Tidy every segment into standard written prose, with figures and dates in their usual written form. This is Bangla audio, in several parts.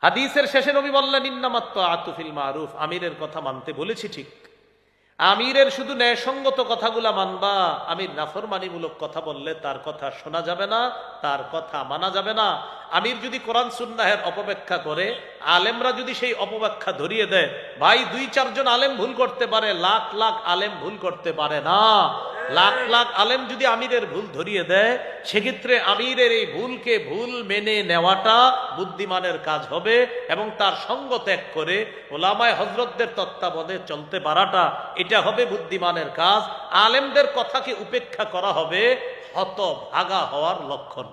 হাদিসের শেষে নবী বললেন ইন্নামাত তাআতু ফিল মারুফ, আমিরের কথা মানতে বলেছি ঠিক, আমিরের শুধু ন্যায়সঙ্গত কথাগুলা মানবা, আমির নাফরমানিমূলক কথা বললে তার কথা শোনা যাবে না, তার কথা মানা যাবে না। আমির যদি কোরআন সুন্নাহের অপব্যাখ্যা করে, আলেমরা যদি সেই অপব্যাখ্যা ধরিয়ে দেয়, ভাই 2-4 জন আলেম ভুল করতে পারে, লাখ লাখ আলেম ভুল করতে পারে না। লাখ লাখ আলেম যদি আমিরের ভুল ধরিয়ে দেয়, সেক্ষেত্রে আমিরের এই ভুলকে ভুল মেনে নেওয়াটা বুদ্ধিমানের কাজ হবে, এবং তার সঙ্গ ত্যাগ করে ওলামায়ে হযরতদের তত্ত্বাবধানে চলতে পারাটা এটা হবে বুদ্ধিমানের কাজ। আলেমদের কথাকে উপেক্ষা করা হবে হতভাগা হওয়ার লক্ষণ।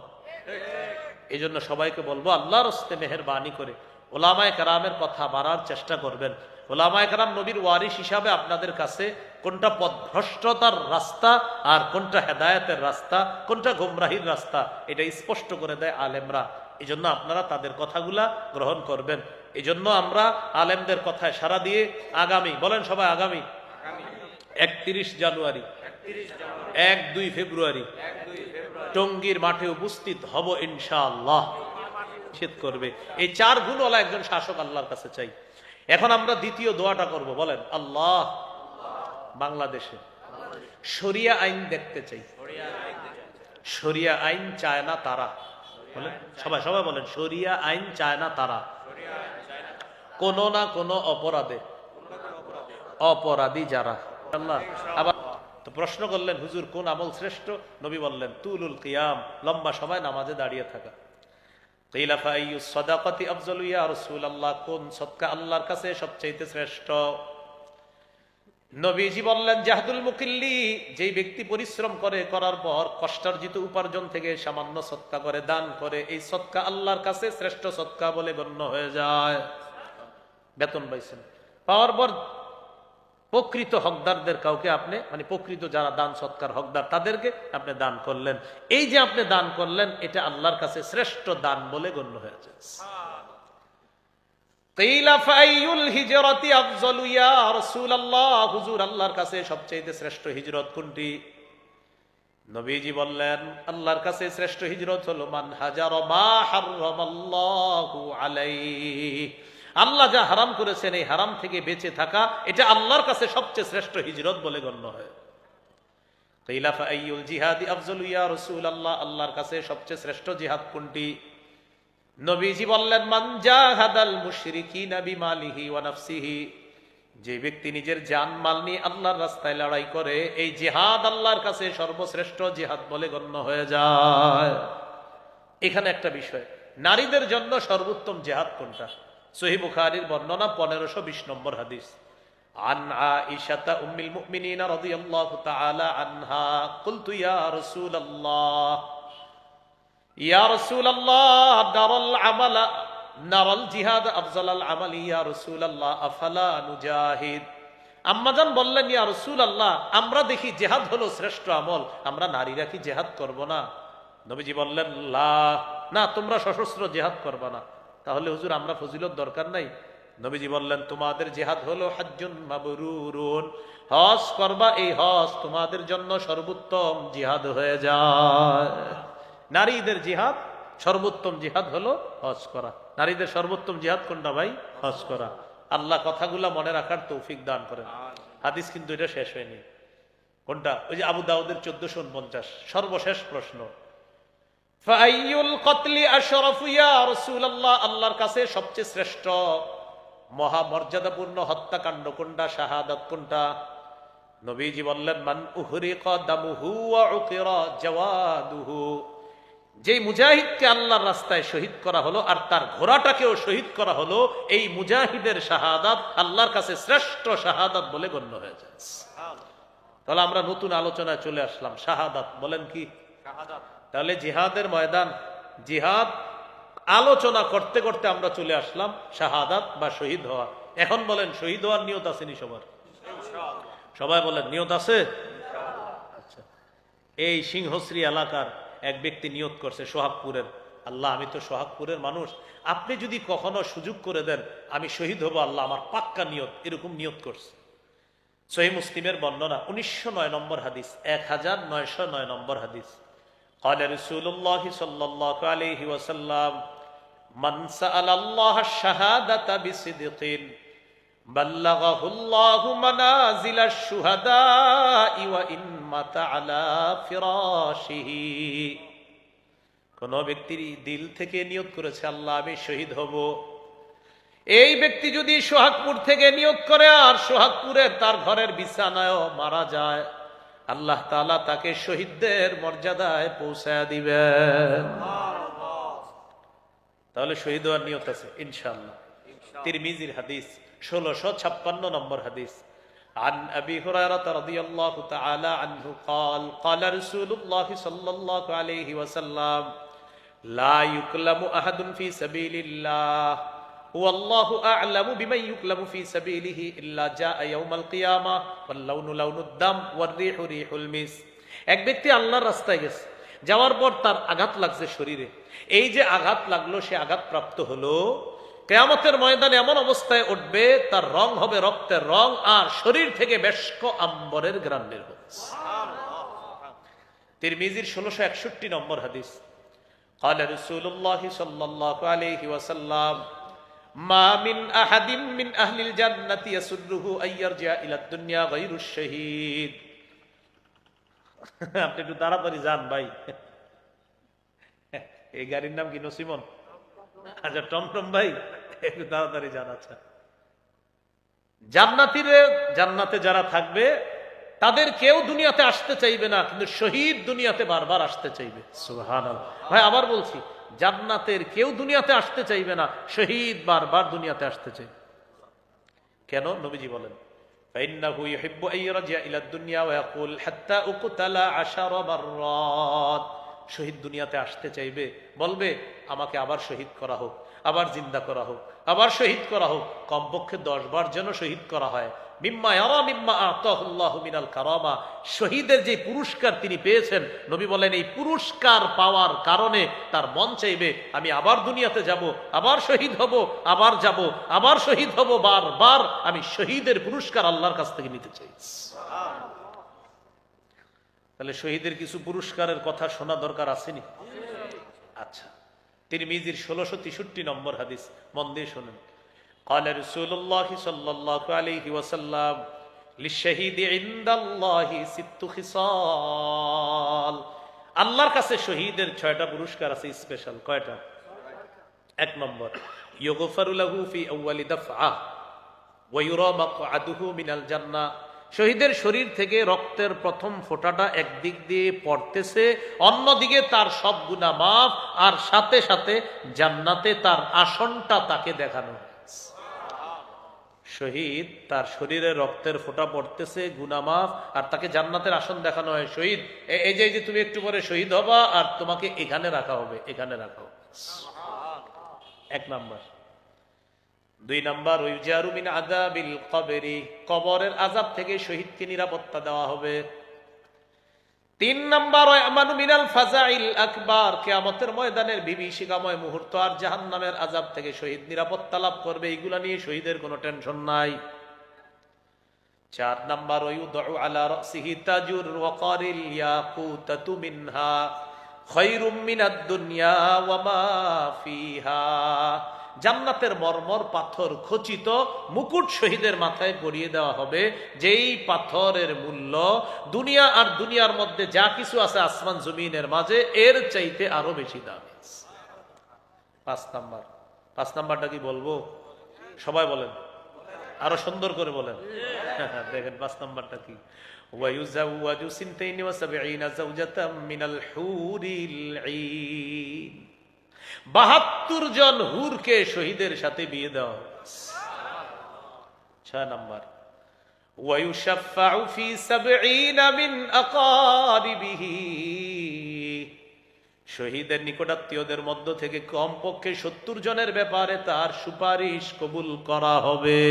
এই জন্য সবাইকে বলবো, আল্লাহর হস্তে মেহেরবানি করে ওলামায়ে কেরামের কথা মানার চেষ্টা করবেন। ওলামায়ে কেরাম নবীর ওয়ারিস হিসাবে আপনাদের কাছে কোনটা পথভ্রষ্টতার রাস্তা আর কোনটা হেদায়েতের রাস্তা, কোনটা গোমরাহির রাস্তা, এটা স্পষ্ট করে দেয় আলেমরা। এই জন্য আপনারা তাদের কথাগুলা গ্রহণ করবেন। এই জন্য আমরা আলেমদের কথায় সাড়া দিয়ে আগামী, বলেন সবাই, আগামী 31 জানুয়ারি, 1-2 ফেব্রুয়ারি টঙ্গীর মাঠে উপস্থিত হব ইনশাআল্লাহ। নিষেধ করবে এই 4 গুণওয়ালা একজন শাসক আল্লাহর কাছে চাই। এখন আমরা দ্বিতীয় দোয়াটা করব, বলেন আল্লাহ বাংলাদেশে শরিয়া আইন দেখতে চাই। শরিয়া আইন চায় না তারা, বলেন সবাই, সবাই বলেন, শরিয়া আইন চায় না তারা কোনো না কোনো অপরাধে অপরাধী যারা। আল্লাহ আবার তো প্রশ্ন করলেন, হুজুর কোন আমল শ্রেষ্ঠ? নবী বললেন তুলুল কিয়াম, লম্বা সময় নামাজে দাঁড়িয়ে থাকা। কিলা ফাইয়ুস সাদাকাতি আফজালু ইয়া রাসূলুল্লাহ, কোন সদকা আল্লাহর কাছে সবচেয়ে শ্রেষ্ঠ? নবীজি বললেন জাহদুল মুকিল্লি, যেই ব্যক্তি পরিশ্রম করে, করার পর কষ্টার্জিত উপার্জন থেকে সামান্য সদকা করে, দান করে, এই সদকা আল্লাহর কাছে শ্রেষ্ঠ সদকা বলে গণ্য হয়ে যায়। বেতন পাইছেন, পাওয়ার পর প্রকৃত হকদারদের কাউকে আপনি, মানে প্রকৃত যারা দান সৎকার হকদার তাদেরকে আপনি দান করলেন, এই যে আপনি দান করলেন, এটা আল্লাহর কাছে শ্রেষ্ঠ দান বলে গণ্য হয়েছে। হুজুর আল্লাহর কাছে সবচেয়ে শ্রেষ্ঠ হিজরত কোনটি? নবীজি বললেন আল্লাহর কাছে শ্রেষ্ঠ হিজরত হলো মান হাজারা মা হারামাল্লাহু আলাইহি, আল্লাহ যা হারাম করেছেন এই হারাম থেকে বেঁচে থাকা, এটা আল্লাহর কাছে সবচেয়ে শ্রেষ্ঠ হিজরত বলে গণ্য হয়। কিলা ফাআইয়ুল জিহাদি আফজালু ইয়া রাসূলুল্লাহ, আল্লাহর কাছে সবচেয়ে শ্রেষ্ঠ জিহাদ কোনটি? নবীজি বললেন মান জাহাদাল মুশরিকিনা বিমালিহি ওয়া নাফসিহি, যে ব্যক্তি নিজের জান মাল নিয়ে আল্লাহর রাস্তায় লড়াই করে, এই জিহাদ আল্লাহর কাছে সর্বশ্রেষ্ঠ জিহাদ বলে গণ্য হয়ে যায়। এখানে একটা বিষয়, নারীদের জন্য সর্বোত্তম জিহাদ কোনটা? সহিহ বুখারীর বর্ণনা 1520 নম্বর হাদিস। আন আয়েশা উম্মুল মুমিনিন রাদিয়াল্লাহু তাআলা আনহা কুলতু ইয়া রাসূলুল্লাহ, ইয়া রাসূলুল্লাহ নারাল আমালা নারাল জিহাদ আফজালাল আমালি ইয়া রাসূলুল্লাহ আফালা নুজাহিদ। আম্মাজান বললেন ইয়া রাসূলুল্লাহ, আমরা দেখি জিহাদ হলো শ্রেষ্ঠ আমল, আমরা নারীরা কি জিহাদ করব না? নবীজি বললেন লা, না তোমরা সশস্ত্র জিহাদ করবা না। তাহলে হুজুর আমরা ফজিলত দরকার নাই? নবীজি বললেন তোমাদের জিহাদ হলো হাজ্জুন মাবরুরুন, হজ করবা, এই হজ তোমাদের জন্য সর্বোত্তম জিহাদ হয়ে যায়। নারীদের জিহাদ সর্বোত্তম জিহাদ হলো হজ করা। নারীদের সর্বোত্তম জিহাদ কোনটা ভাই? হজ করা। আল্লাহ কথাগুলা মনে রাখার তৌফিক দান করেন। হাদিস কিন্তু এটা শেষ হয়নি। কোনটা? ওই যে আবু দাউদের 1449। সর্বশেষ প্রশ্ন, ফাআইয়ুল কতলি আশরাফু ইয়া রাসূলুল্লাহ, আল্লাহর কাছে সবচেয়ে শ্রেষ্ঠ মহামর্যাদাপূর্ণ হত্যাকাণ্ড কোনটা, শাহাদাত কোনটা? নবীজি বললেন মান উহরিকা দামুহু ওয়া উকিরা জাওয়াদুহু, যেই মুজাহিদকে আল্লাহর রাস্তায় শহীদ করা হলো আর তার ঘোড়াটাকেও শহীদ করা হলো, এই মুজাহিদের শাহাদাত আল্লাহর কাছে শ্রেষ্ঠ শাহাদাত বলে গণ্য হয়ে যায়। তাহলে আমরা নতুন আলোচনায় চলে আসলাম, শাহাদাত। বলেন কি শাহাদাত? তাহলে জিহাদের ময়দান, জিহাদ আলোচনা করতে করতে আমরা চলে আসলাম শাহাদাত বা শহীদ হওয়া। এখন বলেন শহীদ হওয়ার নিয়ত আছে নি সবার? সবাই বলেন নিয়ত আছে? আচ্ছা, এই সিংহশ্রী এলাকার এক ব্যক্তি নিয়ত করছে সোহাগপুরের, আল্লাহ আমি তো সোহাগপুরের মানুষ, আপনি যদি কখনো সুযোগ করে দেন আমি শহীদ হব, আল্লাহ আমার পাক্কা নিয়ত, এরকম নিয়ত করছে। সহিহ মুসলিমের বর্ণনা 1909 নম্বর হাদিস, 1909 নম্বর হাদিস। قال رسول الله صلى الله عليه وسلم মান সাআলাল্লাহ আশ-শাহাদাতা বিসিদকিন বাল্লাগাহুল্লাহু মানাজিলাশ শুহাদাই ওয়া ইন মাতা আলা ফিরাশিহি। কোন ব্যক্তি দিল থেকে নিয়ত করেছে আল্লাহ আমি শহীদ হব, এই ব্যক্তি যদি সোহাগপুর থেকে নিয়ত করে আর সোহাগপুরের তার ঘরের বিছানায়ও মারা যায়, আল্লাহ তাআলা তাকে শহীদদের মর্যাদায় পৌঁছায় দিবেন। তাহলে শহীদ হওয়ার নিয়ত আছে ইনশাআল্লাহ। তিরমিজির হাদিস 1656 নম্বর হাদিস। عن أبي هريرة رضي الله تعالى عنه قال قال رسول الله صلى الله عليه وسلم لا يكلم أحد في سبيل الله والله أعلم بمن يكلم في سبيله إلا جاء يوم القيامة واللون لون الدم والريح ريح المسك। এক ব্যক্তি আল্লাহর রাস্তায় গেছে, যাওয়ার পর তার আঘাত লাগছে শরীরে, এই যে আঘাত লাগলো সে আঘাত প্রাপ্ত হলো, কিয়ামতের ময়দানে এমন অবস্থায় উঠবে তার রং হবে রক্তের রং আর শরীর থেকে বেশক আম্বরের ঘ্রাণ বের হচ্ছে। তিরমিজির 1661 নম্বর হাদিস। قال رسول الله صلى الله عليه وسلم ما من أحد من أهل الجنة يسره أن يرجع إلى الدنيا غير الشهيد। আপনি একটু তাড়াতাড়ি যান ভাই, এই গাড়ির নাম কি নসিমন? আচ্ছা টমটম ভাই একটু তাড়াতাড়ি যান। আচ্ছা, জান্নাতে যারা থাকবে তাদের কেউ দুনিয়াতে আসতে চাইবে না, কিন্তু শহীদ দুনিয়াতে বারবার আসতে চাইবে। সুবহানাল্লাহ। ভাই আবার বলছি, জান্নাতের কেউ দুনিয়াতে আসতে চাইবে না, শহীদ বারবার দুনিয়াতে আসতে চাইবে। কেন? নবীজি বলেন ফাইন্নাহু ইউহিব্বু আন ইয়ারজি'a ইলা দুনিয়া ওয়া ইয়াকুল হাত্তা উকতালা 10 মাররাত। শহীদ দুনিয়াতে আসতে চাইবে, বলবে আমাকে আবার শহীদ করা হোক, আবার জিন্দা করা হোক, আবার শহীদ করা হোক, কমপক্ষে 10 বার যেন শহীদ করা হয়। মিম্মা ইয়ারা মিম্মা আতাহুল্লাহু মিনাল কারামা। শহীদের যে পুরস্কার তিনি পেয়েছেন, নবী বলেন এই পুরস্কার পাওয়ার কারণে তার মন চাইবে আমি আবার দুনিয়াতে যাব, আবার শহীদ হব, আবার যাব, আবার শহীদ হব, বারবার আমি শহীদের পুরস্কার আল্লাহর কাছ থেকে নিতে চাই। তাহলে শহীদের কিছু পুরস্কারের কথা শোনা দরকার আসেনি? আচ্ছা, তিরমিজির 1663 নম্বর হাদিস, মন দিয়ে শুনুন। قال رسول الله صلى الله عليه وسلم للشهيد عند الله 6 خصال। আল্লাহর কাছে শহীদের 6টা পুরস্কার আছে স্পেশাল। কয়টা? 1 নম্বর ইউগফারু লাহু ফি আউয়ালি দাফআ ওয়া ইউরা মাকআদুহু মিনাল জান্নাহ। শহীদের শরীর থেকে রক্তের প্রথম ফোঁটাটা একদিক দিয়ে পড়তেছে, অন্যদিকে তার সব গুনাহ মাফ, আর সাথে সাথে জান্নাতে তার আসনটা তাকে দেখানো। শহীদ তার শরীরে রক্তের ফোঁটা পড়তেছে, গুনাহ মাফ, আর তাকে জান্নাতের আসন দেখানো হয়। শহীদ এই যে তুমি একটু পরে শহীদ হবা আর তোমাকে এখানে রাখা হবে, এখানে রাখা হবে। 1 নাম্বার। 2 নাম্বার ওয়াইজারু মিন আযাবিল কবরি। কবরের আযাব থেকে শহীদকে নিরাপত্তা দেওয়া হবে। 3 নাম্বার ওয়ামানু মিনাল ফাজাইল আকবার। কিয়ামতের ময়দানের বিভীষিকাময় মুহূর্ত আর জাহান্নামের আযাব থেকে শহীদ নিরাপত্তা লাভ করবে, এগুলা নিয়ে শহীদের কোনো টেনশন নাই। 4 নাম্বার ওয়ায়ুদউ আলা রাসিহি তাজুর ওয়াকারিল ইয়াকুতাতু মিনহা খায়রুম মিনাদ দুনিয়া ওয়া মা ফিহা। জান্নাতের মরমর পাথর খচিত মুকুট শহীদের মাথায় পরিয়ে দেওয়া হবে, যেই পাথরের মূল্য দুনিয়া আর দুনিয়ার মধ্যে যা কিছু আছে আসমান জমিনের মাঝে এর চাইতে আরো বেশি দামি। 5 নাম্বারটা কি বলবো? সবাই বলেন, আরো সুন্দর করে বলেন। দেখেন 5 নাম্বারটা কি? ওয়ায়ুজাওয়াজু সিনতাইনি ওয়া সাবঈনা যাওজাতাম মিনাল হুরিল ঈন। 72 জন হুরকে শহীদের সাথে বিয়ে দেওয়া। 6 নাম্বার ওয়ায়ুশাফাউ ফি 70 মিন আকারিবিহি। শহীদের নিকটাত্মীয়দের মধ্য থেকে কমপক্ষে 70 জনের ব্যাপারে তার সুপারিশ কবুল করা হবে।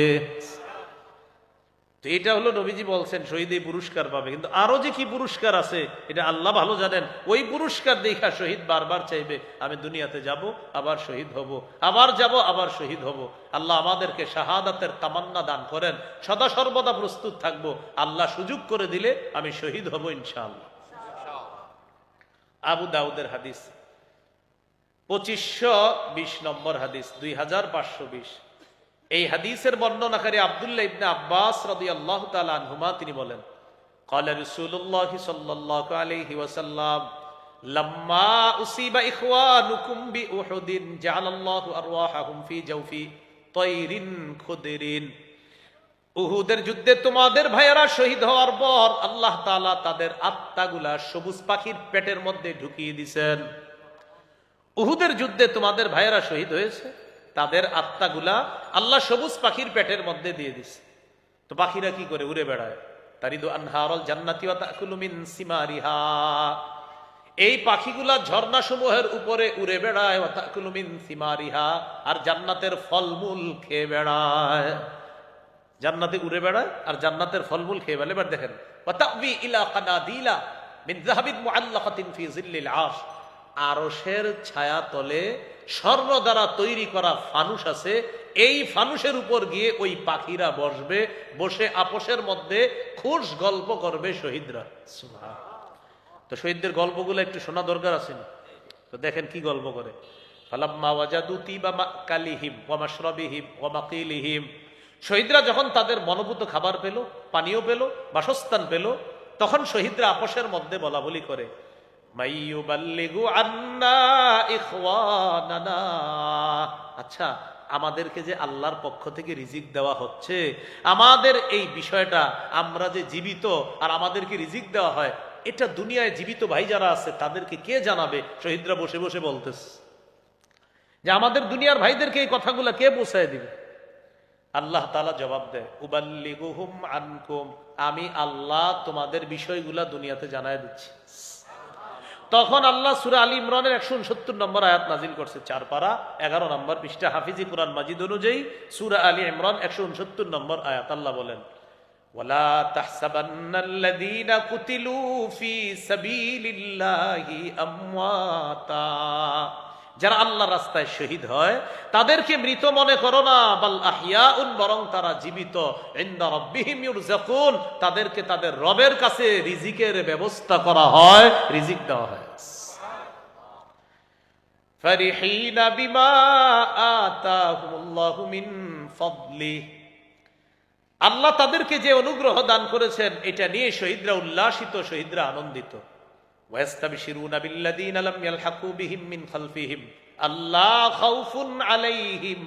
তো এটা হলো নবীজি বলছেন শহীদ এই পুরস্কার পাবে, কিন্তু আরো যে কি পুরস্কার আছে এটা আল্লাহ ভালো জানেন। ওই পুরস্কার দেখা শহীদ বারবার চাইবে আমি দুনিয়াতে যাব, আবার শহীদ হব, আবার যাব, আবার শহীদ হব। আল্লাহ আমাদেরকে শাহাদাতের তামান্না দান করেন, সদা সর্বদা প্রস্তুত থাকব, আল্লাহ সুযোগ করে দিলে আমি শহীদ হব ইনশাআল্লাহ। আবু দাউদের হাদিস, 2520 নম্বর হাদিস, 2520। এই হাদিসের বর্ণনাকারী আব্দুল্লাহ ইবনে আব্বাস রাদিয়াল্লাহু তাআলা আনহুমা তিনি বলেন, ক্বালা রাসূলুল্লাহ সাল্লাল্লাহু আলাইহি ওয়াসাল্লাম লাম্মা উসিবা ইখওয়ানুকুম বিউহুদিন জাআলাল্লাহু আরওয়াহাহুম ফি জাওফি তায়রিন খুদরিন। উহুদের যুদ্ধে তোমাদের ভাইয়েরা শহীদ হওয়ার পর আল্লাহ তাআলা তাদের আত্মাগুলা সবুজ পাখির পেটের মধ্যে ঢুকিয়ে দিয়েছেন। উহুদের যুদ্ধে তোমাদের ভাইয়েরা শহীদ হয়েছে, তাদের আত্মাগুলা আল্লাহ সবুজ পাখির পেটের মধ্যে দিয়ে দিছে। তো পাখিরা কি করে? উড়ে বেড়ায়। তারিদু আনহারুল জান্নাতি ওয়া তাকুলু মিন সিমারিহা। এই পাখিগুলা ঝর্ণা সমূহের উপরে উড়ে বেড়ায়, ওয়া তাকুলু মিন সিমারিহা, আর জান্নাতের ফলমূল খেয়ে বেড়ায়। জান্নাতে উড়ে বেড়ায় আর জান্নাতের ফলমূল খেয়ে বেড়ায়। এবার দেখেন, ওয়া তাবি ইলা কানাদিলা মিন যাহাবিন মুআল্লাকাতিন ফি জিল্লিল আরশ। আরশের ছায়া তলে স্বর্ণ দ্বারা তৈরি করা ফানুস আছে, এই ফানুসের উপর গিয়ে ওই পাখিরা বসবে, বসে আপসের মধ্যে খুশ গল্প করবে শহীদরা। সুবহানাল্লাহ। তো শহীদদের গল্পগুলো একটু শোনা দরকার আছে না? তো দেখেন কি গল্প করে। ফালাম্মা ওয়াজাদু তিবা মাকালিহিম ওয়া মাশরাবিহিম ওয়া মাকিলিহিম। শহীদরা যখন তাদের মনোভূত খাবার পেল, পানীয় পেল, বাসস্থান পেল, তখন শহীদরা আপসের মধ্যে বলা বলি করে, মাইয়ুবাল্লিগু আন্না ইখওয়ানানা। আচ্ছা, আমাদেরকে যে আল্লাহর পক্ষ থেকে রিজিক দেওয়া হচ্ছে, আমাদের এই বিষয়টা, আমরা যে জীবিত আর আমাদেরকে রিজিক দেওয়া হয়, এটা দুনিয়ায় জীবিত ভাই যারা আছে তাদেরকে কে জানাবে? শহীদরা বসে বসে বলতেছে যে আমাদের দুনিয়ার ভাইদেরকে এই কথাগুলো কে পৌঁছায় দিবে? আল্লাহ তাআলা জবাব দেয়, উবাল্লিগুহুম আনকুম, আমি আল্লাহ তোমাদের বিষয়গুলা দুনিয়াতে জানায় দিচ্ছি। তখন আল্লাহ সূরা আলী ইমরানের 169 নম্বর আয়াত নাজিল করছে, 4 পারা 11 নম্বর পৃষ্ঠা, হাফিজি কুরআন মাজিদ অনুযায়ী সূরা আলী ইমরান 169 নম্বর আয়াত। আল্লাহ বলেন, ওয়ালা তাহসাবান্নাল্লাযীনা কুতিলু ফি সাবিলিল্লাহি আমওয়াতা। যারা আল্লাহর রাস্তায় শহীদ হয় তাদেরকে মৃত মনে করো না, বাল আহইয়াউন, বরং তারা জীবিত। ইনদা রাব্বিহিম ইউরযাকুন, তাদেরকে তাদের রবের কাছে রিজিকের ব্যবস্থা করা হয়, রিজিক দেওয়া হয়। ফারিহিনা বিমা আতাহুমুল্লাহু মিন ফাদলি। আল্লাহ তাদেরকে যে অনুগ্রহ দান করেছেন এটা নিয়ে শহীদরা উল্লাসিত, শহীদরা আনন্দিত। ওয়াস্তাবশিরুনা বিল্লাযীনা লাম ইয়ালহাকু বিহিম মিন খালফিহিম আল্লা খাউফুন আলাইহিম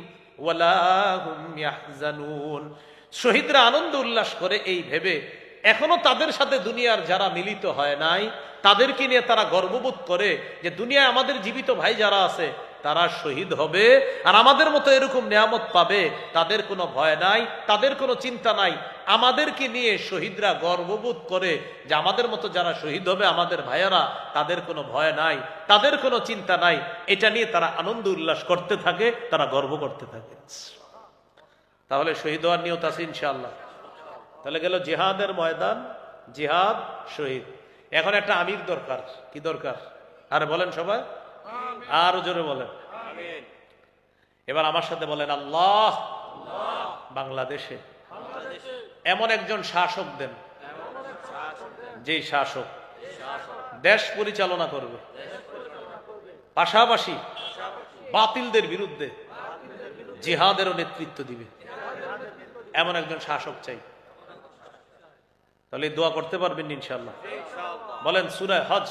ওয়ালা হুম ইয়াহজানুন। শহীদরা আনন্দ উল্লাস করে এই ভেবে, এখনো তাদের সাথে দুনিয়ার যারা মিলিত হয় নাই তাদেরকে নিয়ে তারা গর্ববোধ করে যে দুনিয়ায় আমাদের জীবিত ভাই যারা আছে তারা শহীদ হবে আর আমাদের মতো এরকম নিয়ামত পাবে, তাদের কোনো ভয় নাই, তাদের কোনো চিন্তা নাই। আমাদেরকে নিয়ে শহীদরা গর্ববোধ করে যে আমাদের মতো যারা শহীদ হবে আমাদের ভাইয়ারা, তাদের কোনো ভয় নাই, তাদের কোনো চিন্তা নাই। এটা নিয়ে তারা আনন্দ উল্লাস করতে থাকে, তারা গর্ব করতে থাকে। তাহলে শহীদ হওয়ার নিয়ত আছে ইনশাআল্লাহ। তাহলে গেল জিহাদের ময়দান, জিহাদ, শহীদ। এখন একটা আমির দরকার। কি দরকার? আরে বলেন সবাই, আরো জোরে বলেন। এবার আমার সাথে বলেন, আল্লাহ বাংলাদেশে এমন একজন শাসক দেন, যে শাসক দেশ পরিচালনা করবে, পাশাপাশি বাতিলদের বিরুদ্ধে জিহাদেরও নেতৃত্ব দিবে, এমন একজন শাসক চাই। তাহলে দোয়া করতে পারবেন ইনশাআল্লাহ। বলেন সূরা হজ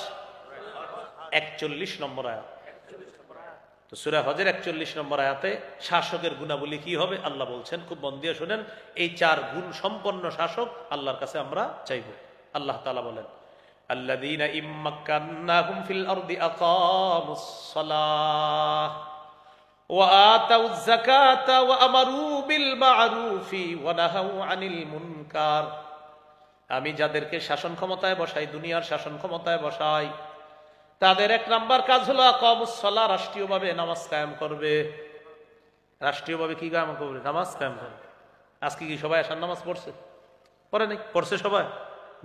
41 নম্বর আয়াত। তো সূরা হজের 41 নম্বর আয়াতে শাসকের গুণাবলী কি হবে আল্লাহ বলছেন, খুব মন দিয়ে শুনেন। এই 4 গুণ সম্পন্ন শাসক আল্লাহর কাছে আমরা চাইব। আল্লাহ তাআলা বলেন, আল্লাযীনা ইম্মাক্কান্নাহুম ফিল আরদি আকামুস সালাহ ওয়া আতাউয যাকাতা ওয়া আমারু বিল মা'রুফি ওয়া নাহাউ আনিল মুনকার। আমি যাদেরকে শাসন ক্ষমতায় বসাই, দুনিয়ার শাসন ক্ষমতায় বসাই, তাদের 1 নাম্বার কাজ হলো আকামুস সালাহ, রাষ্ট্রীয়ভাবে নামাজ কায়েম করবে। রাষ্ট্রীয়ভাবে কি কায়েম করবে? নামাজ কায়েম করবে। আজকে কি সবাই আসার নামাজ পড়ছে? পড়ে নাই? পড়ছে সবাই?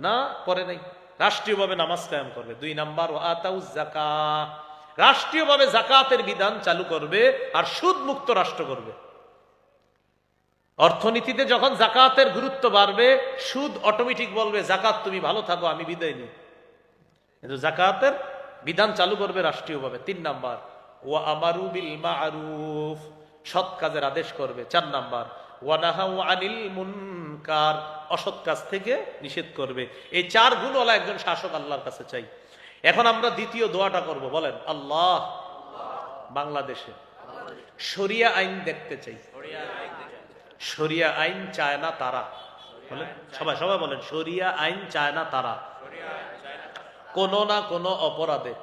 না, পড়ে নাই। রাষ্ট্রীয়ভাবে নামাজ কায়েম করবে। 2 নাম্বার ওয়া আতাউয যাকাত, রাষ্ট্রীয়ভাবে যাকাতের বিধান চালু করবে আর সুদ মুক্ত রাষ্ট্র করবে। অর্থনীতিতে যখন যাকাতের গুরুত্ব বাড়বে, সুদ অটোমেটিক বলবে যাকাত তুমি ভালো থাকো, আমি বিদায় নিই। কিন্তু যাকাতের বিধান চালু করবে রাষ্ট্রীয়ভাবে। 3 নাম্বার ওয়া আমারু বিল মা'রুফ, সৎ কাজের আদেশ করবে। 4 নাম্বার ওয়া নাহাউ আনিল মুনকার, অসৎ কাজ থেকে নিষেধ করবে। এই 4 গুণওয়ালা একজন শাসক আল্লাহর কাছে চাই। এখন আমরা দ্বিতীয় দোয়াটা করব, বলেন আল্লাহ বাংলাদেশে শরিয়া আইন দেখতে চাই। শরিয়া আইন চায় না তারা, বলেন সবাই সবাই বলেন, শরিয়া আইন চায় না তারা কোন না কোন অপরাধে,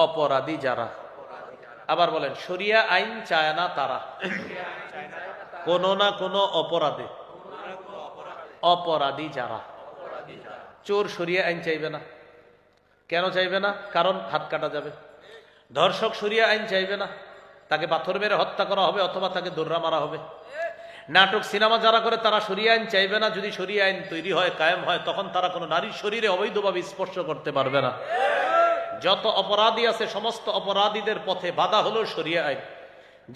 অপরাধী যারা। আবার বলেন, শরিয়া আইন চায় না তারা কোন না কোন অপরাধে, অপরাধী যারা। চোর শরিয়া আইন চাইবে না। কেন চাইবে না? কারণ হাত কাটা যাবে। ধর্ষক শরিয়া আইন চাইবে না, তাকে পাথর মেরে হত্যা করা হবে অথবা তাকে দৌড়া মারা হবে। নাটক সিনেমা যারা করে তারা শরিয়া আইন চাইবে না। যদি শরিয়া আইন তৈরি হয়, কায়েম হয়, তখন তারা কোনো নারীর শরীরে অবৈধভাবে স্পর্শ করতে পারবে না। যত অপরাধী আছে সমস্ত অপরাধীদের পথে বাধা হলো শরিয়া আইন।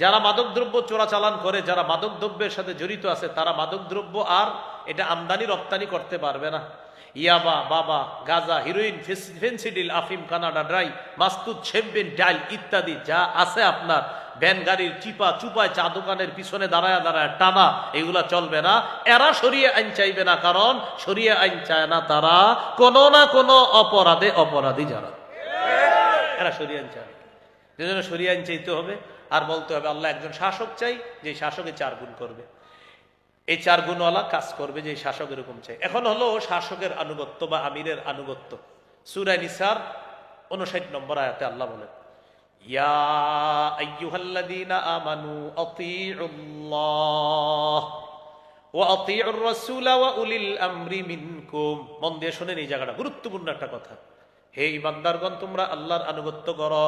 যারা মাদকদ্রব্য চোরাচালান করে, যারা মাদকদ্রব্যের সাথে জড়িত আছে, তারা মাদকদ্রব্য আর এটা আমদানি রপ্তানি করতে পারবে না। ইয়াবা, বাবা, গাজা, হিরোইন, ফেন্সিডিল, আফিম, কানাডা ড্রাই, মাস্তুদ, শেভবিন, ডাইল ইত্যাদি যা আছে আপনার, ভ্যান গাড়ির চিপা চুপায়, চা দোকানের পিছনে দাঁড়ায় দাঁড়ায় টানা, এগুলা চলবে না। এরা শরিয়া আইন চাইবে না, কারণ শরিয়া আইন চায় না তারা কোনো না কোনো অপরাধে অপরাধী যারা। এরা শরিয়া আইন চায়, যেজন্য শরিয়া আইন চাইতে হবে। আর বলতে হবে আল্লাহ একজন শাসক চাই, যে শাসকে 4 গুণ করবে। এই 4 গুণওয়ালা কাজ করবে, যে শাসক এরকম চাই। এখন হলো শাসকের আনুগত্য বা আমিরের আনুগত্য। সূরা নিসার 59 নম্বর আয়াতে আল্লাহ বলেন, ইয়া আইয়ুহাল্লাযীনা আমানু আতিউল্লাহ ওয়া আতিউর রাসূলা ওয়া উলিল আমরি মিনকুম। মন দিয়ে শুনেন, এই জায়গাটা গুরুত্বপূর্ণ একটা কথা। হে ঈমানদারগণ, তোমরা আল্লাহর আনুগত্য করো,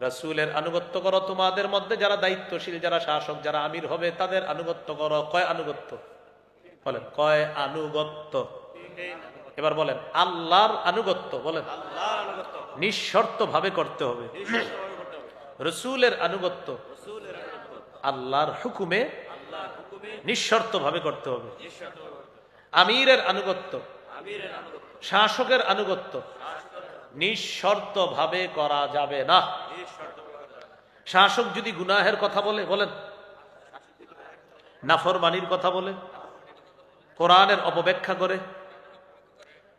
রাসূলের আনুগত্য করো, তোমাদের মধ্যে যারা দায়িত্বশীল, যারা শাসক, যারা আমির হবে, তাদের আনুগত্য করো। কয় আনুগত্য? বলেন কয় আনুগত্য? এবার বলেন আল্লাহর আনুগত্য। বলেন নিঃশর্ত ভাবে করতে হবে। রাসূলের আনুগত্য আল্লাহর হুকুমে নিঃশর্ত ভাবে করতে হবে। আমিরের আনুগত্য, শাসকের আনুগত্য নিঃশর্ত ভাবে করা যাবে না। শাসক যদি গুনাহের কথা বলে, বলেন নাফরমানির কথা বলে, কোরআনের অপব্যাখ্যা করে,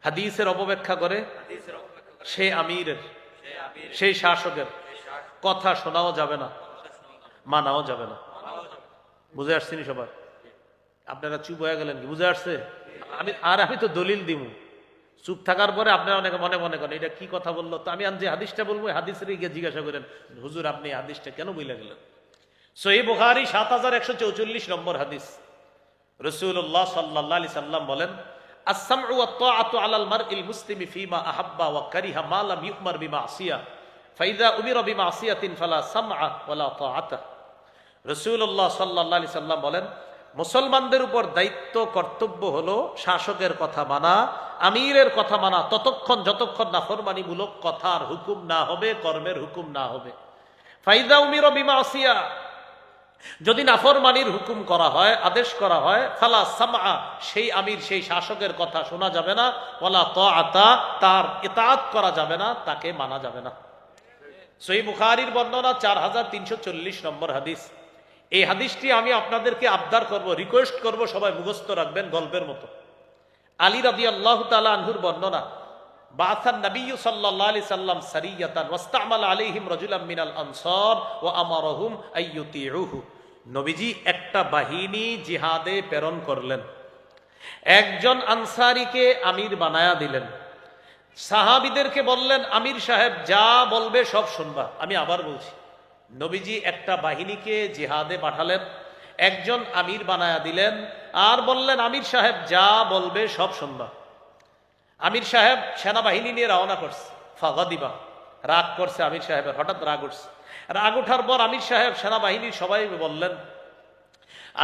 হাদিসের অপব্যাখ্যা করে, সে আমিরের, সেই শাসকের কথা শোনাও যাবে না, মানাও যাবে না। বুঝে আসছেনি সবার? আপনারা চুপ হয়ে গেলেন কি? বুঝে আসছে? আমি তো দলিল দিব। চুপ থাকার পরে আপনারা অনেকে মনে মনে করেন এটা কি কথা বললো। তো আমি যে হাদিসটা বলবো, হাদিসের গিয়ে জিজ্ঞাসা করেন, হুজুর আপনি হাদিসটা কেন বলে গেলেন? সহিহ বুখারী 7144 নম্বর হাদিস। রাসূলুল্লাহ সাল্লাল্লাহু আলাইহি সাল্লাম বলেন, আস-সামউ ওয়াত তাআতু আলাল মারইল মুসলিমি ফীমা আহাব্বা ওয়া কারিহা মা লাম ইউমার বিমাসিয়া ফাইযা উমিরা বিমাসিয়াতিন ফালা সামআ ওয়ালা তাআতা। রাসূলুল্লাহ সাল্লাল্লাহু আলাইহি সাল্লাম বলেন, মুসলমানদের উপর দায়িত্ব, কর্তব্য হলো শাসকের কথা মানা, আমিরের কথা মানা, ততক্ষণ যতক্ষণ নাফরমানিমূলক কথার হুকুম না হবে, কর্মের হুকুম না হবে। ফাইদা উমিরা বিমাসিয়া, যদি নাফরমানির হুকুম করা হয়, আদেশ করা হয়, ফালা সামআ, সেই আমির, সেই শাসকের কথা শোনা যাবে না, ওয়ালা তাআতা, তার ইতাআত করা যাবে না, তাকে মানা যাবে না। সহিহ বুখারীর বর্ণনা 4340 নম্বর হাদিস। এই হাদিসটি আমি আপনাদেরকে আবদার করব, রিকোয়েস্ট করব, সবাই মুখস্থ রাখবেন গল্পের মতো। আলী রাদিয়াল্লাহু তাআলা আনহুর বর্ণনা, বাআসান নবিয়্যু সাল্লাল্লাহু আলাইহি সাল্লাম সারিয়াতান ওয়াস্তা'মালা আলাইহিম রাজুলাম মিনাল আনসার ওয়া আমারাহুম আইয়ুতিউহু। নবীজি একটা বাহিনী জিহাদে প্রেরণ করলেন, একজন আনসারীকে আমির বানায়া দিলেন। সাহাবীদেরকে বললেন, আমির সাহেব যা বলবে সব শুনবা। আমি আবার বলছি, নবীজি একটা বাহিনীকে জিহাদে পাঠালেন, একজন আমির বানায়া দিলেন, আর বললেন আমির সাহেব যা বলবে সব শুনবা। আমির সাহেব সেনাবাহিনী নিয়ে রওনা করছে। ফাগাদিবা, রাগ করছে আমির সাহেবের, হঠাৎ রাগ উঠছে। রাগ ওঠার পর আমির সাহেব সেনাবাহিনীর সবাই বললেন,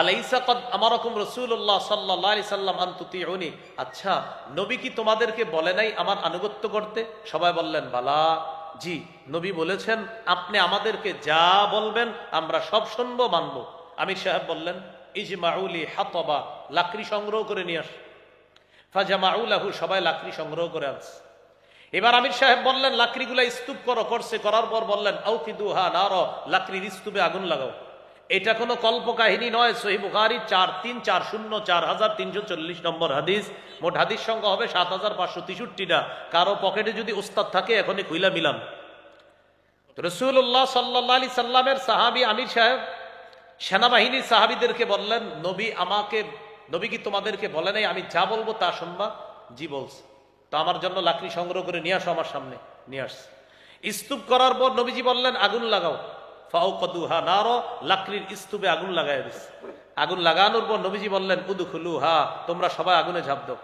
আলাইসা কদ আমারাকুম রাসূলুল্লাহ সাল্লাল্লাহু আলাইহি সাল্লাম আন তুতিউনি। আচ্ছা, নবী কি তোমাদেরকে বলে নাই আমার আনুগত্য করতে? সবাই বললেন বালা, জি, নবী বলেছেন আপনি আমাদেরকে যা বলবেন আমরা সব শুনবো, মানবো। আমির সাহেব বললেন, ইজমাউলি হাতবা, লাকড়ি সংগ্রহ করে নিয়ে আস। ফাজামাউ লাহু, সবাই লাকড়ি সংগ্রহ করে আনছে। এবার আমির সাহেব বললেন লাকড়িগুলা স্তূপ করো, করছে, করার পর বললেন আউকিদুহা নার, লাকড়ির স্তূপে আগুন লাগাও। এটা কোনো কল্প কাহিনী নয়, সহিহ বুখারী 4340 নম্বর হাদিস। মোট হাদিস সংখ্যা হবে 7563টা। কারো পকেটে যদি উস্তাদ থাকে এখনই খুইলা মিলান। রাসূলুল্লাহ সাল্লাল্লাহু আলাইহি সাল্লামের সাহাবী আমির সাহেব সেনাবাহিনীর সাহাবীদেরকে বললেন, নবী কি তোমাদেরকে বলে নাই আমি যা বলবো তা শুনবা? জি বলছে। তো আমার জন্য লাকড়ি সংগ্রহ করে নিয়ে আসো, আমার সামনে নিয়ে আসছে। স্তূপ করার পর নবীজি বললেন আগুন লাগাও। ফাউকাদুহা নার, লাকড়ির স্তূপে আগুন লাগাই দিচ্ছে। আগুন লাগানোর পর নবীজি বললেন উদখুলুহা, তোমরা সবাই আগুনে ঝাঁপ দাও।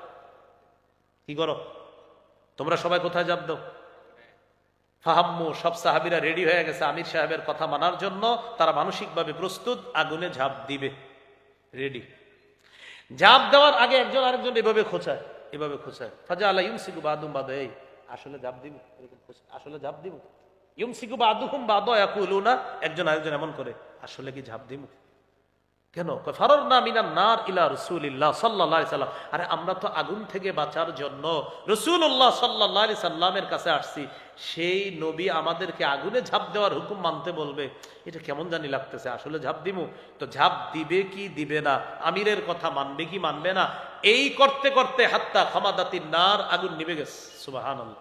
কি করো তোমরা সবাই? কোথায় ঝাঁপ দাও? ফাহাম্মু, সব সাহাবীরা রেডি হয়ে গেছে আমির সাহেবের কথা মানার জন্য। তারা মানসিকভাবে প্রস্তুত, আগুনে ঝাঁপ দিবে, রেডি। ঝাঁপ দেওয়ার আগে একজন আরেকজন এভাবে খোঁচায়, এভাবে খোঁচায়। ফাজা আলা ইউমসিকু বাদুম বাদ, এই আসলে ঝাঁপ দিব, আসলে ঝাঁপ দিব। ইউমসিকু বাদুহুম বাদ ইয়াকুলুনা, একজন আরেকজন এমন করে, আসলে কি ঝাঁপ দিব? কেন? ফারারনা মিনান নার ইলা রাসূলিল্লাহ সাল্লাল্লাহু আলাইহি সাল্লাম। আরে আমরা তো আগুন থেকে বাঁচার জন্য রাসূলুল্লাহ সাল্লাল্লাহু আলাইহি সাল্লামের কাছে আসছি, সেই নবী আমাদেরকে আগুনে ঝাঁপ দেওয়ার হুকুম মানতে বলবে, এটা কেমন জানি লাগতেছে, আসলে ঝাঁপ দিমু? তো ঝাঁপ দিবে কি দিবে না, আমিরের কথা মানবে কি মানবে না, এই করতে করতে হাত্তা খামাদাতিন নার, আগুন নিভে গেছে। সুবহানাল্লাহ।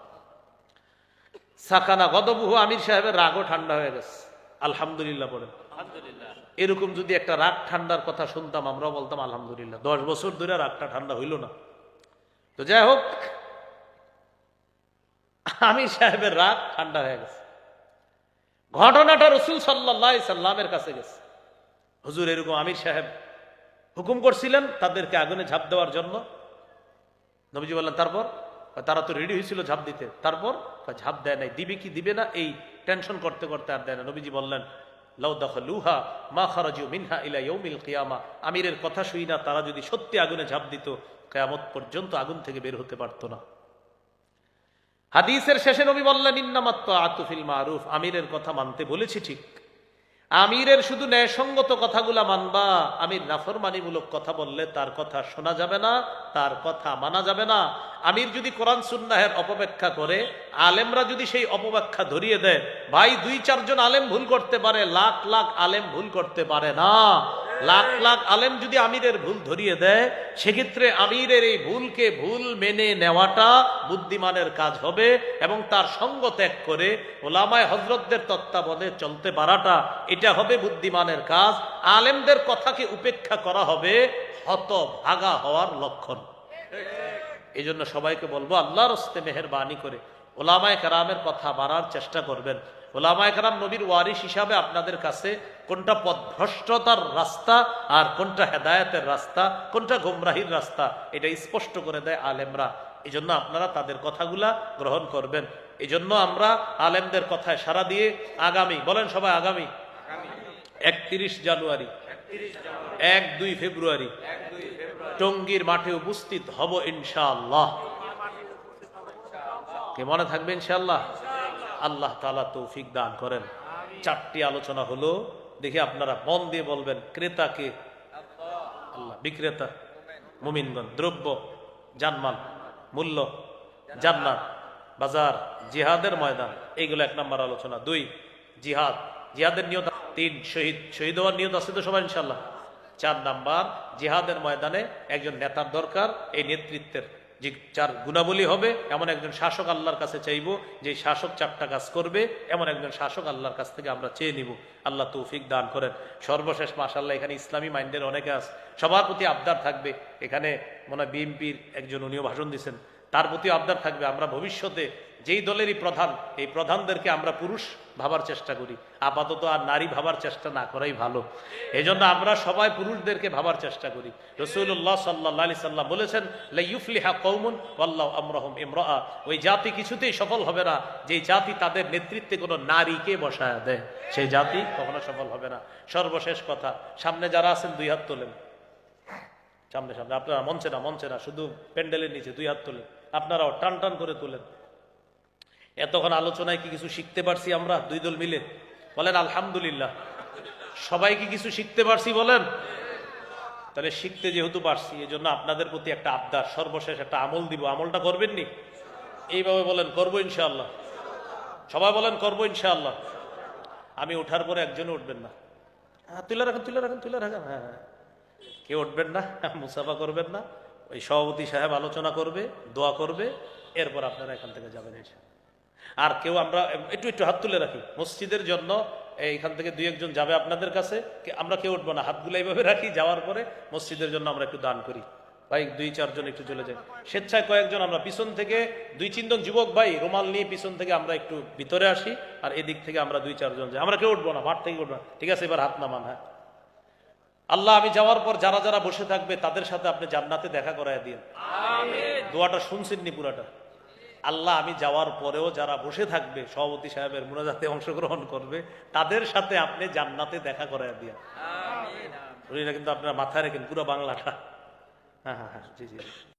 সাকানা গদবুহু, আমির সাহেবের রাগও ঠান্ডা হয়ে গেছে। আলহামদুলিল্লাহ বলেন। এরকম যদি একটা রাগ ঠান্ডার কথা শুনতাম, আমরা বলতাম আলহামদুলিল্লাহ। 10 বছর ধরে রাগটা ঠান্ডা হইল না। তো যাই হোক, আমির সাহেবের রাগ ঠান্ডা হয়ে গেছে। ঘটনাটা রাসূল সাল্লাল্লাহু আলাইহি সাল্লামের কাছে গেছে। হুজুর, এরকম আমির সাহেব হুকুম করছিলেন তাদেরকে আগুনে ঝাঁপ দেওয়ার জন্য। নবীজি বললেন তারপর? তারা তো রেডি হয়েছিল ঝাঁপ দিতে, তারপর? ঝাঁপ দেয় নাই। দিবে কি দিবে না এই টেনশন করতে করতে আর দেয় না। নবীজি বললেন লাউ দাখালুহা মা খারাজু মিনহা ইলা ইয়াউমিল কিয়ামা, আমিরের কথা শুই না তারা যদি সত্যি আগুনে ঝাঁপ দিত, কিয়ামত পর্যন্ত আগুন থেকে বের হতে পারতো না। হাদিসের শেষে নবী বললেন ইন্নামাত তাআতু ফিল মারুফ, আমিরের কথা মানতে বলেছি ঠিক, আমিরের শুধু ন্যায়সঙ্গত কথাগুলা মানবা। আমির নাফরমানিমূলক কথা বললে তার কথা শোনা যাবে না, তার কথা মানা যাবে না। আমির যদি কোরআন সুন্নাহের অপব্যাখ্যা করে, আলেমরা যদি সেই অপব্যাখ্যা ধরিয়ে দেয়, ভাই 2-4 জন আলেম ভুল করতে পারে, লাখ লাখ আলেম ভুল করতে পারে না। লাখ লাখ আলেম যদি আমিরের ভুল ধরিয়ে দেয়, সেক্ষেত্রে আমিরের এই ভুলকে ভুল মেনে নেওয়াটা বুদ্ধিমানের কাজ হবে, এবং তার সঙ্গ ত্যাগ করে ওলামায়ে হযরতদের তত্ত্বাবধানে চলতে পারাটা, এটা হবে বুদ্ধিমানের কাজ। আলেমদের কথাকে উপেক্ষা করা হবে হতভাগা হওয়ার লক্ষণ। এই জন্য সবাইকে বলবো আল্লাহর হস্তে মেহেরবানি করে ওলামায়ে কেরামের কথা মানার চেষ্টা করবেন। ওলামায়ে কেরাম নবীর ওয়ারিস হিসাবে আপনাদের কাছে কোনটা পথভ্রষ্টতার রাস্তা আর কোনটা হেদায়েতের রাস্তা, কোনটা গোমরাহির রাস্তা, এটা স্পষ্ট করে দেয় আলেমরা। এই জন্য আপনারা তাদের কথাগুলা গ্রহণ করবেন। এই জন্য আমরা আলেমদের কথায় সাড়া দিয়ে আগামী, বলেন সবাই, আগামী 31 জানুয়ারি, 1-2 ফেব্রুয়ারি টঙ্গীর মাঠে উপস্থিত হব ইনশাআল্লাহ। কে মনে থাকবে ইনশাআল্লাহ? আল্লাহ তাআলা তৌফিক দান করেন। 4টি আলোচনা হলো, দেখি আপনারা মন দিয়ে বলবেন। ক্রেতাকে আল্লাহ, বিক্রেতা মুমিনগণ, দ্রব্য জানমাল, মূল্য, জান্নাত, বাজার, জিহাদের ময়দান, এইগুলো 1 নম্বর আলোচনা। 2 জিহাদ, জিহাদের নিয়ত। 3 শহীদ হওয়ার নিয়ত আছে তো সবাই ইনশাআল্লাহ। 4 নাম্বার, জিহাদের ময়দানে একজন নেতার দরকার, এই নেতৃত্বের যে 4 গুণাবলী হবে, এমন একজন শাসক আল্লাহর কাছে চাইব, যে শাসক 4টা কাজ করবে, এমন একজন শাসক আল্লাহর কাছ থেকে আমরা চেয়ে নিব। আল্লাহ তৌফিক দান করেন। সর্বশেষ মাশাআল্লাহ এখানে ইসলামী মাইন্ডের অনেকে আছে, সবার প্রতি আবদার থাকবে। এখানে মনে হয় বিএনপির একজন, উনিও ভাষণ দিচ্ছেন, তার প্রতি আবদার থাকবে আমরা ভবিষ্যতে যেই দলেরই প্রধান, এই প্রধানদেরকে আমরা পুরুষ ভাবার চেষ্টা করি, আপাতত আর নারী ভাবার চেষ্টা না করাই ভালো। এই জন্য আমরা সবাই পুরুষদেরকে ভাবার চেষ্টা করি। রাসূলুল্লাহ সাল্লাল্লাহু আলাইহি সাল্লাম বলেছেন লা ইউফলিহা কওমুন ওয়াল্লাহু আমরুহুম ইমরাআ, ওই জাতি কিছুতেই সফল হবে না যেই জাতি তাদের নেতৃত্বে কোনো নারীকে বসায় দেয়, সেই জাতি কখনো সফল হবে না। সর্বশেষ কথা, সামনে যারা আছেন 2 হাত তোলেন, সামনে সামনে, আপনারা মঞ্চে না, শুধু প্যান্ডেলের নিচে 2 হাত তোলেন, আপনারাও টান টান করে তোলেন। এতক্ষণ আলোচনায় কি কিছু শিখতে পারছি আমরা 2 দল মিলে? বলেন আলহামদুলিল্লাহ। সবাই কি কিছু শিখতে পারছি বলেন? তাহলে শিখতে যেহেতু পারছি, এই জন্য আপনাদের প্রতি একটা আবদার, সর্বশেষ একটা আমল দিব, আমলটা করবেন নি? এইভাবে বলেন করবো ইনশাআল্লাহ। সবাই বলেন করবো ইনশাআল্লাহ। আমি ওঠার পরে একজনে উঠবেন না। তুলে রাখেন তুলে রাখেন তুলে রাখেন। হ্যাঁ হ্যাঁ, কেউ উঠবেন না, মুসাফা করবেন না। ওই সভাপতি সাহেব আলোচনা করবে, দোয়া করবে, এরপর আপনারা এখান থেকে যাবেন ইনশাআল্লাহ। আর কেউ আমরা একটু একটু হাত তুলে রাখি মসজিদের জন্য। এইখান থেকে দুই একজন যাবে আপনাদের কাছে, আমরা কেউ উঠবো না, হাতগুলো এইভাবে রাখি। যাওয়ার পরে মসজিদের জন্য আমরা একটু দান করি। ভাই দুই চারজন একটু চলে যায়, স্বেচ্ছায় কয়েকজন আমরা পিছন থেকে, দুই তিনজন যুবক ভাই রুমাল নিয়ে পিছন থেকে আমরা একটু ভিতরে আসি, আর এদিক থেকে আমরা দুই চারজন যাই। আমরা কেউ উঠবো না, মাঠ থেকে উঠবো না, ঠিক আছে? এবার হাত নামান। হ্যাঁ আল্লাহ, আমি যাওয়ার পর যারা যারা বসে থাকবে তাদের সাথে আপনি জান্নাতে দেখা করায় দিন। দোয়াটা শুনছেননি পুরাটা? আল্লাহ, আমি যাওয়ার পরেও যারা বসে থাকবে, সভাপতি সাহেবের মুনাজাতে অংশগ্রহণ করবে, তাদের সাথে আপনি জান্নাতে দেখা করায় দিয়া। কিন্তু আপনারা মাথায় রেখেন পুরো বাংলাটা। হ্যাঁ হ্যাঁ হ্যাঁ, জি জি।